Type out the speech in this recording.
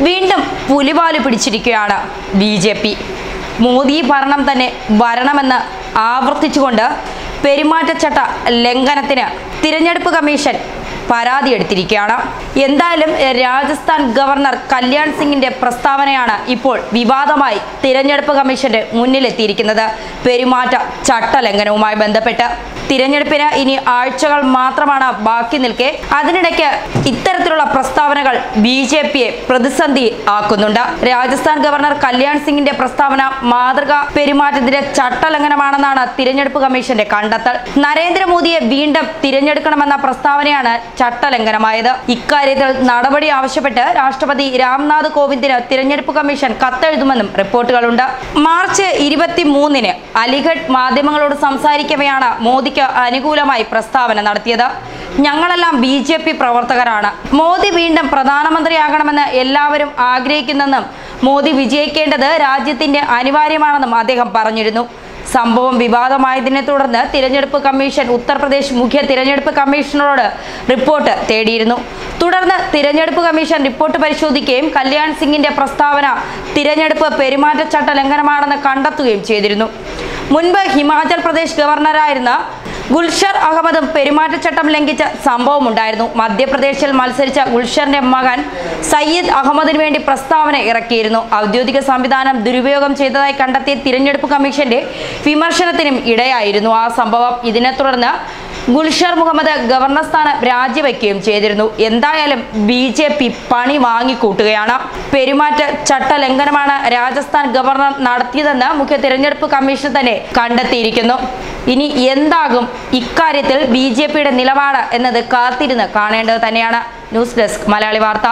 വീണ്ടും പുലിവാല് പിടിച്ചിരിക്കുകയാണ് BJP. മോദി ഭരണം തന്നെ വരണമെന്ന് ആവർത്തിച്ചുകൊണ്ട് പെരുമാറ്റച്ചട്ട ലംഘനത്തിന് തിരഞ്ഞെടുപ്പ് കമ്മീഷൻ പരാതി എടുത്തിരിക്കുകയാണ്. എന്തായാലും രാജസ്ഥാൻ ഗവർണർ കല്യാൺ സിംഗിന്റെ പ്രസ്താവനയാണ് ഇപ്പോൾ വിവാദമായി തിരഞ്ഞെടുപ്പ് കമ്മീഷന്റെ മുന്നിലെത്തിയിരിക്കുന്നത്. പെരുമാറ്റ ചട്ടലംഘനവുമായി ബന്ധപ്പെട്ട് തിരഞ്ഞെടുപ്പിന് ഇനി ആഴ്ചകൾ മാത്രമാണ് ബാക്കി നിൽക്കെ അതിനിടയ്ക്ക് ഇത്തരത്തിലുള്ള പ്രസ്താവനകൾ BJPയെ പ്രതിസന്ധി ആക്കുന്നുണ്ട്. രാജസ്ഥാൻ ഗവർണർ കല്യാൺ സിംഗിന്റെ പ്രസ്താവന മാതൃകാ പെരുമാറ്റത്തിന്റെ ചട്ടലംഘനമാണെന്നാണ് തിരഞ്ഞെടുപ്പ് കമ്മീഷന്റെ കണ്ടെത്തൽ. നരേന്ദ്രമോദിയെ വീണ്ടും തിരഞ്ഞെടുക്കണമെന്ന പ്രസ്താവനയാണ് ചട്ടലംഘനമായത്. ഇക്കാര്യത്തിൽ നടപടി ആവശ്യപ്പെട്ട് രാഷ്ട്രപതി രാംനാഥ് കോവിന്ദിന് തിരഞ്ഞെടുപ്പ് കമ്മീഷൻ കത്തെഴുതുമെന്നും റിപ്പോർട്ടുകളുണ്ട്. മാർച്ച് 23-ന് അലിഗഡ് മാധ്യമങ്ങളോട് സംസാരിക്കവെയാണ് മോദിക്ക് അനുകൂലമായി പ്രസ്താവന നടത്തിയത്. ഞങ്ങളെല്ലാം BJP പ്രവർത്തകരാണ്. മോദി വീണ്ടും പ്രധാനമന്ത്രിയാകണമെന്ന് എല്ലാവരും ആഗ്രഹിക്കുന്നെന്നും മോദി വിജയിക്കേണ്ടത് രാജ്യത്തിന്റെ അനിവാര്യമാണെന്നും അദ്ദേഹം പറഞ്ഞിരുന്നു. സംഭവം വിവാദമായതിനെ തുടർന്ന് തിരഞ്ഞെടുപ്പ് കമ്മീഷൻ ഉത്തർപ്രദേശ് മുഖ്യ തിരഞ്ഞെടുപ്പ് കമ്മീഷണറോട് റിപ്പോർട്ട് തേടിയിരുന്നു. തുടർന്ന് തിരഞ്ഞെടുപ്പ് കമ്മീഷൻ റിപ്പോർട്ട് പരിശോധിക്കുകയും കല്യാൺ സിംഗിന്റെ പ്രസ്താവന തിരഞ്ഞെടുപ്പ് പെരുമാറ്റച്ചട്ട ലംഘനമാണെന്ന് കണ്ടെത്തുകയും ചെയ്തിരുന്നു. മുൻപ് ഹിമാചൽ പ്രദേശ് ഗവർണറായിരുന്ന ഗുൽഷർ അഹമ്മദും പെരുമാറ്റച്ചട്ടം ലംഘിച്ച സംഭവമുണ്ടായിരുന്നു. മധ്യപ്രദേശിൽ മത്സരിച്ച ഗുൽഷറിന്റെ മകൻ സയ്യിദ് അഹമ്മദിന് വേണ്ടി പ്രസ്താവന ഇറക്കിയിരുന്നു. ഔദ്യോഗിക സംവിധാനം ദുരുപയോഗം ചെയ്തതായി കണ്ടെത്തിയ തിരഞ്ഞെടുപ്പ് കമ്മീഷന്റെ വിമർശനത്തിനും ഇടയായിരുന്നു ആ സംഭവം. ഇതിനെ തുടർന്ന് ഗുൽഷർ മുഹമ്മദ് ഗവർണർ സ്ഥാനം രാജിവെക്കുകയും ചെയ്തിരുന്നു. എന്തായാലും BJP പണി വാങ്ങിക്കൂട്ടുകയാണ്. പെരുമാറ്റ ചട്ട ലംഘനമാണ് രാജസ്ഥാൻ ഗവർണർ നടത്തിയതെന്ന് മുഖ്യ തിരഞ്ഞെടുപ്പ് കമ്മീഷൻ തന്നെ കണ്ടെത്തിയിരിക്കുന്നു. ഇനി എന്താകും ഇക്കാര്യത്തിൽ BJPയുടെ നിലപാട് എന്നത് കാത്തിരുന്ന് കാണേണ്ടത് തന്നെയാണ്. ന്യൂസ് ഡെസ്ക് മലയാളി വാർത്ത.